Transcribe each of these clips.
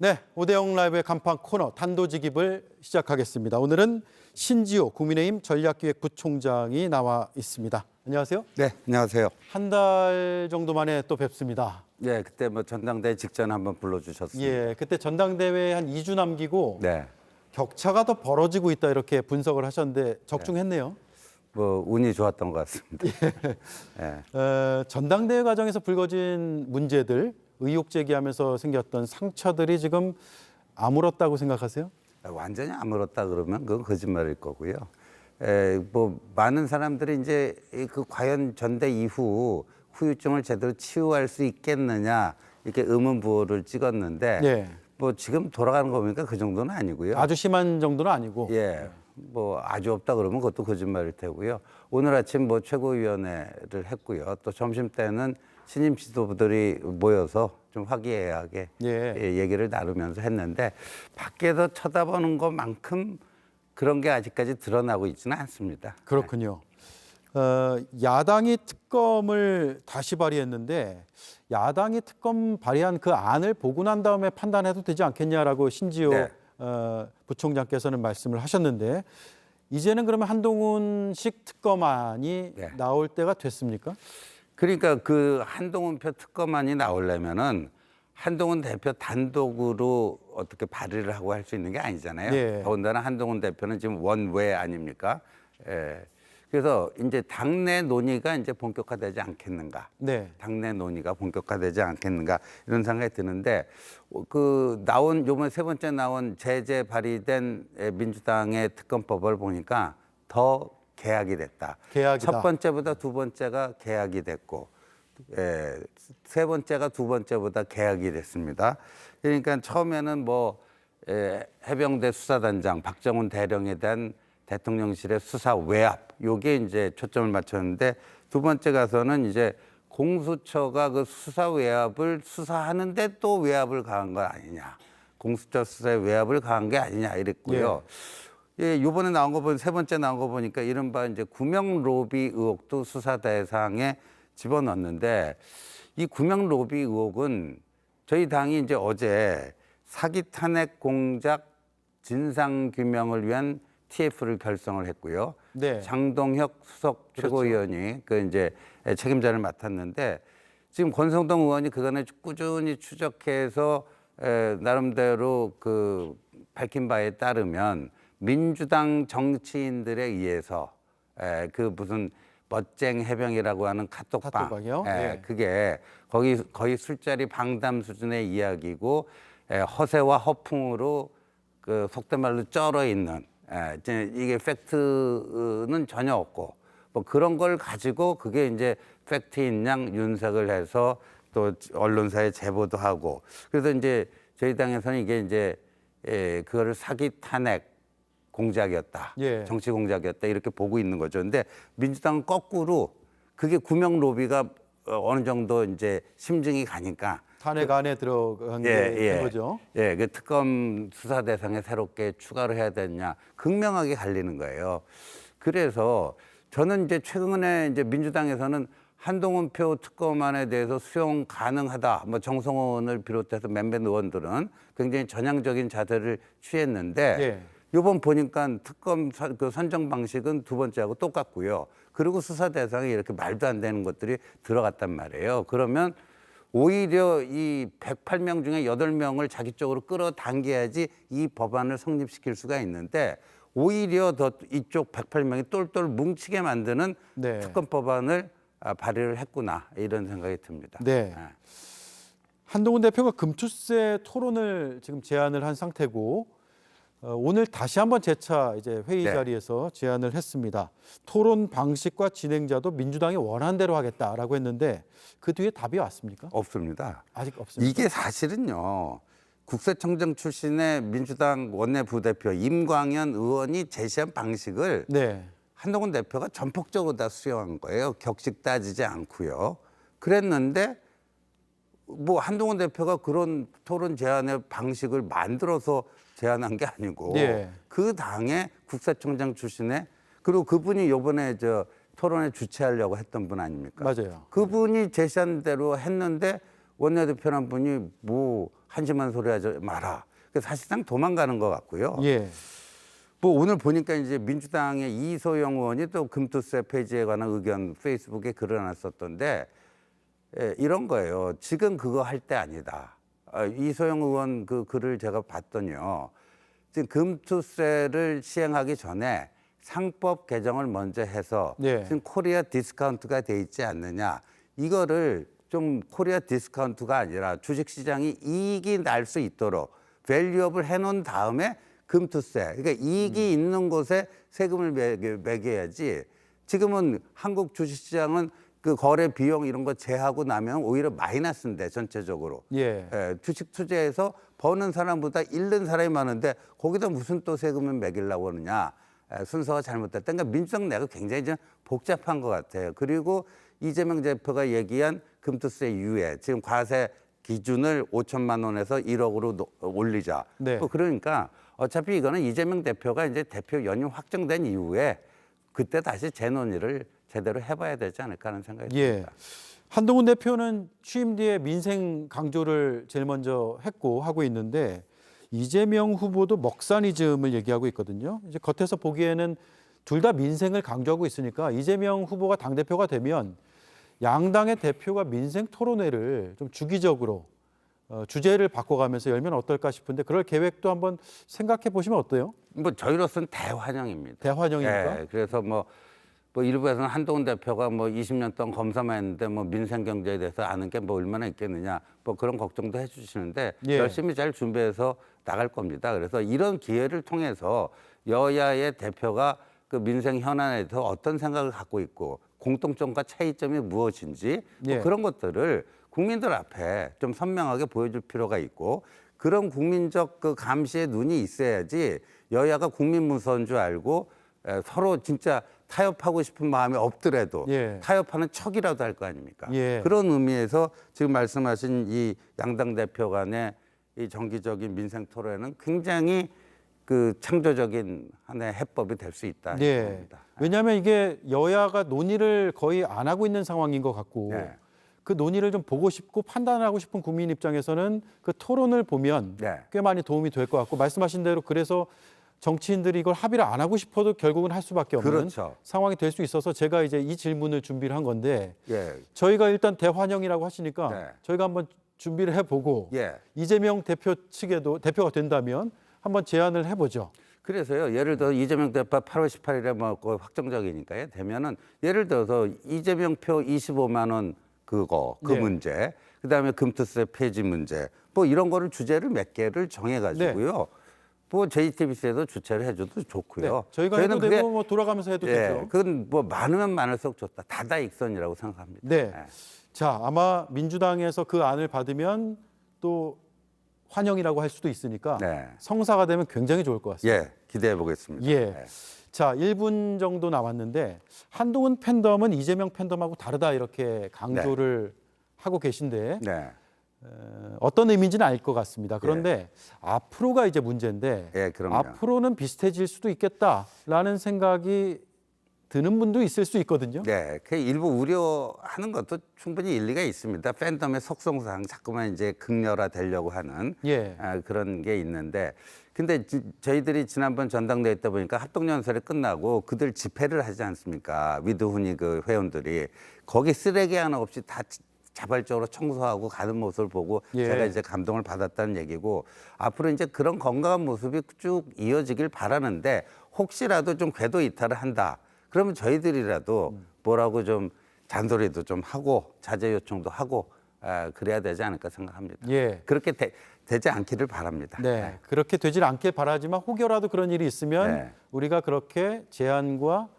네, 오대영 라이브의 간판 코너 단도직입을 시작하겠습니다. 오늘은 신지호 국민의힘 전략기획부총장이 나와 있습니다. 안녕하세요. 네, 안녕하세요. 한 달 정도 만에 또 뵙습니다. 네, 그때 뭐 전당대회 직전에 한번 불러주셨습니다. 예, 그때 전당대회 한 2주 남기고 네, 격차가 더 벌어지고 있다 이렇게 분석을 하셨는데 적중했네요. 뭐 운이 좋았던 것 같습니다. 전당대회 과정에서 불거진 문제들, 의혹 제기하면서 생겼던 상처들이 지금 아물었다고 생각하세요? 완전히 아물었다 그러면 그건 거짓말일 거고요. 뭐 많은 사람들이 이제 그 과연 전대 이후 후유증을 제대로 치유할 수 있겠느냐 이렇게 의문부호를 찍었는데 예. 뭐 지금 돌아가는 거 보니까 그 정도는 아니고요. 아주 심한 정도는 아니고. 예, 뭐 아주 없다 그러면 그것도 거짓말일 테고요. 오늘 아침 뭐 최고위원회를 했고요. 또 점심 때는 신임 지도부들이 모여서 좀 화기애애하게 예. 얘기를 나누면서 했는데 밖에서 쳐다보는 것만큼 그런 게 아직까지 드러나고 있지는 않습니다. 그렇군요. 야당이 특검을 다시 발의했는데 야당이 특검 발의한 그 안을 보고 난 다음에 판단해도 되지 않겠냐라고 신지호 네. 부총장께서는 말씀을 하셨는데 이제는 그러면 한동훈식 특검안이 네. 나올 때가 됐습니까? 그러니까 그 한동훈 표 특검안이 나오려면은 한동훈 대표 단독으로 어떻게 발의를 하고 할 수 있는 게 아니잖아요. 네. 더군다나 한동훈 대표는 지금 원외 아닙니까? 예. 그래서 이제 당내 논의가 이제 본격화되지 않겠는가? 네. 당내 논의가 본격화되지 않겠는가? 이런 생각이 드는데 그 나온 요번에 세 번째 나온 제재 발의된 민주당의 특검법을 보니까 더 개약이 됐다. 개약이다. 첫 번째보다 두 번째가 개약이 됐고, 세 번째가 두 번째보다 개약이 됐습니다. 그러니까 처음에는 뭐 해병대 수사단장 박정훈 대령에 대한 대통령실의 수사 외압, 요게 이제 초점을 맞췄는데 두 번째 가서는 이제 공수처가 그 수사 외압을 수사하는데 또 외압을 가한 거 아니냐, 공수처 수사에 외압을 가한 게 아니냐 이랬고요. 예, 요번에 나온 거 보니 세 번째 나온 거 보니까 이른바 이제 구명 로비 의혹도 수사 대상에 집어넣었는데 이 구명 로비 의혹은 저희 당이 이제 어제 사기 탄핵 공작 진상 규명을 위한 TF를 결성을 했고요. 네. 장동혁 수석 최고위원이 그 이제 책임자를 맡았는데 지금 권성동 의원이 그간에 꾸준히 추적해서 나름대로 그 밝힌 바에 따르면 민주당 정치인들에 의해서 그 무슨 멋쟁 해병이라고 하는 카톡방, 카톡방이요? 예. 그게 거의 술자리 방담 수준의 이야기고 허세와 허풍으로 그 속된 말로 쩔어 있는 이게 팩트는 전혀 없고 뭐 그런 걸 가지고 그게 이제 팩트인 양 윤색을 해서 또 언론사에 제보도 하고 그래서 이제 저희 당에서는 이게 이제 그거를 사기 탄핵 공작이었다. 예. 정치 공작이었다. 이렇게 보고 있는 거죠. 근데 민주당은 거꾸로 그게 구명 로비가 어느 정도 이제 심증이 가니까 탄핵 안에 들어간 게 된 거죠. 예, 그 특검 수사 대상에 새롭게 추가를 해야 되느냐 극명하게 갈리는 거예요. 그래서 저는 이제 최근에 이제 민주당에서는 한동훈 표 특검안에 대해서 수용 가능하다. 뭐 정성원을 비롯해서 몇몇 의원들은 굉장히 전향적인 자세를 취했는데 예. 이번 보니까 특검 그 선정 방식은 두 번째하고 똑같고요. 그리고 수사 대상에 이렇게 말도 안 되는 것들이 들어갔단 말이에요. 그러면 오히려 이 108명 중에 8명을 자기 쪽으로 끌어당겨야지 이 법안을 성립시킬 수가 있는데 오히려 더 이쪽 108명이 똘똘 뭉치게 만드는 네. 특검 법안을 발의를 했구나 이런 생각이 듭니다. 네. 한동훈 대표가 금투세 토론을 지금 제안을 한 상태고 오늘 다시 한번 재차 이제 회의 네. 자리에서 제안을 했습니다. 토론 방식과 진행자도 민주당이 원하는 대로 하겠다라고 했는데 그 뒤에 답이 왔습니까? 없습니다. 아직 없습니다. 이게 사실은요. 국세청장 출신의 민주당 원내 부대표 임광현 의원이 제시한 방식을 네. 한동훈 대표가 전폭적으로 다 수용한 거예요. 격식 따지지 않고요. 그랬는데 뭐 한동훈 대표가 그런 토론 제안의 방식을 만들어서 제안한 게 아니고 예. 그 당의 국세청장 출신의 그리고 그분이 이번에 토론회 주최하려고 했던 분 아닙니까? 맞아요. 그분이 제시한 대로 했는데 원내대표란 분이 뭐 한심한 소리 하지 마라. 그래서 사실상 도망가는 것 같고요. 예. 뭐 오늘 보니까 이제 민주당의 이소영 의원이 또 금투세 폐지에 관한 의견 페이스북에 글을 하나 썼던데 이런 거예요. 지금 그거 할 때 아니다. 이소영 의원 그 글을 제가 봤더니요. 지금 금투세를 시행하기 전에 상법 개정을 먼저 해서 네. 지금 코리아 디스카운트가 돼 있지 않느냐. 이거를 좀 코리아 디스카운트가 아니라 주식시장이 이익이 날 수 있도록 밸류업을 해놓은 다음에 금투세. 그러니까 이익이 있는 곳에 세금을 매겨야지. 지금은 한국 주식시장은 그 거래 비용 이런 거 제하고 나면 오히려 마이너스인데 전체적으로. 예. 주식 투자해서 버는 사람보다 잃는 사람이 많은데 거기다 무슨 또 세금을 매기려고 하느냐. 순서가 잘못됐다. 그러니까 민주당 내가 굉장히 좀 복잡한 것 같아요. 그리고 이재명 대표가 얘기한 금투세 유예, 지금 과세 기준을 5천만 원에서 1억으로 올리자. 네. 그러니까 어차피 이거는 이재명 대표가 이제 대표 연임 확정된 이후에 그때 다시 재논의를 제대로 해봐야 되지 않을까 하는 생각이 예. 듭니다. 한동훈 대표는 취임 뒤에 민생 강조를 제일 먼저 했고 하고 있는데 이재명 후보도 먹사니즘을 얘기하고 있거든요. 이제 겉에서 보기에는 둘 다 민생을 강조하고 있으니까 이재명 후보가 당대표가 되면 양당의 대표가 민생 토론회를 좀 주기적으로 주제를 바꿔가면서 열면 어떨까 싶은데 그럴 계획도 한번 생각해 보시면 어때요? 뭐 저희로서는 대환영입니다. 대환영입니까? 예, 그래서 뭐 일부에서는 한동훈 대표가 뭐 20년 동안 검사만 했는데 뭐 민생 경제에 대해서 아는 게 뭐 얼마나 있겠느냐 뭐 그런 걱정도 해주시는데 예. 열심히 잘 준비해서 나갈 겁니다. 그래서 이런 기회를 통해서 여야의 대표가 그 민생 현안에 대해서 어떤 생각을 갖고 있고 공통점과 차이점이 무엇인지 뭐 예. 그런 것들을 국민들 앞에 좀 선명하게 보여줄 필요가 있고 그런 국민적 그 감시의 눈이 있어야지 여야가 국민 무서운 줄 알고 서로 진짜 타협하고 싶은 마음이 없더라도 예. 타협하는 척이라도 할 거 아닙니까? 예. 그런 의미에서 지금 말씀하신 이 양당 대표 간의 이 정기적인 민생 토론회는 굉장히 그 창조적인 하나의 해법이 될 수 있다. 네. 생각합니다. 왜냐하면 이게 여야가 논의를 거의 안 하고 있는 상황인 것 같고 네. 그 논의를 좀 보고 싶고 판단하고 싶은 국민 입장에서는 그 토론을 보면 네. 꽤 많이 도움이 될 것 같고 말씀하신 대로 그래서 정치인들이 이걸 합의를 안 하고 싶어도 결국은 할 수밖에 없는 그렇죠. 상황이 될 수 있어서 제가 이제 이 질문을 준비를 한 건데 예. 저희가 일단 대환영이라고 하시니까 네. 저희가 한번 준비를 해보고 예. 이재명 대표 측에도 대표가 된다면 한번 제안을 해보죠. 그래서요. 예를 들어 이재명 대표 8월 18일에 뭐 확정적이니까요. 되면은 예를 들어서 이재명 표 25만 원 그 네. 문제, 그다음에 금투세 폐지 문제, 뭐 이런 거를 주제를 몇 개를 정해가지고요. 뭐 JTBC에도 주최를 해줘도 좋고요. 네. 저희가 해도 되고 뭐 돌아가면서 해도 되죠. 그건 뭐 많으면 많을수록 좋다. 다다익선이라고 생각합니다. 네. 자, 아마 민주당에서 그 안을 받으면 또 환영이라고 할 수도 있으니까 네. 성사가 되면 굉장히 좋을 것 같습니다. 예, 기대해 보겠습니다. 예. 네. 자, 1분 정도 남았는데 한동훈 팬덤은 이재명 팬덤하고 다르다 이렇게 강조를 하고 계신데 네. 어떤 의미인지는 알 것 같습니다. 그런데 앞으로가 이제 문제인데 예, 그럼요. 앞으로는 비슷해질 수도 있겠다라는 생각이 드는 분도 있을 수 있거든요. 네, 그 일부 우려하는 것도 충분히 일리가 있습니다. 팬덤의 속성상 자꾸만 이제 극렬화되려고 하는 예. 그런 게 있는데, 근데 저희들이 지난번 전당대회 때 보니까 합동연설이 끝나고 그들 집회를 하지 않습니까? 위드훈이 그 회원들이 거기 쓰레기 하나 없이 다 자발적으로 청소하고 가는 모습을 보고 예. 제가 이제 감동을 받았다는 얘기고 앞으로 이제 그런 건강한 모습이 쭉 이어지길 바라는데 혹시라도 좀 궤도 이탈을 한다. 그러면 저희들이라도 뭐라고 좀 잔소리도 좀 하고 자제 요청도 하고 그래야 되지 않을까 생각합니다. 예. 그렇게 되지 않기를 바랍니다. 네, 그렇게 되질 않길 바라지만 혹여라도 그런 일이 있으면 네. 우리가 그렇게 제안과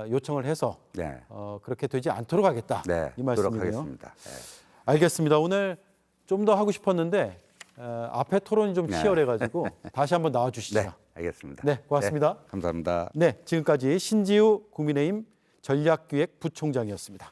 요청을 해서 네. 그렇게 되지 않도록 하겠다. 네, 이 말씀이네요. 노력하겠습니다. 네. 알겠습니다. 오늘 좀 더 하고 싶었는데 앞에 토론이 좀 네. 치열해가지고 다시 한번 나와 주시죠. 네, 알겠습니다. 네, 고맙습니다. 네, 감사합니다. 네, 지금까지 신지우 국민의힘 전략기획부총장이었습니다.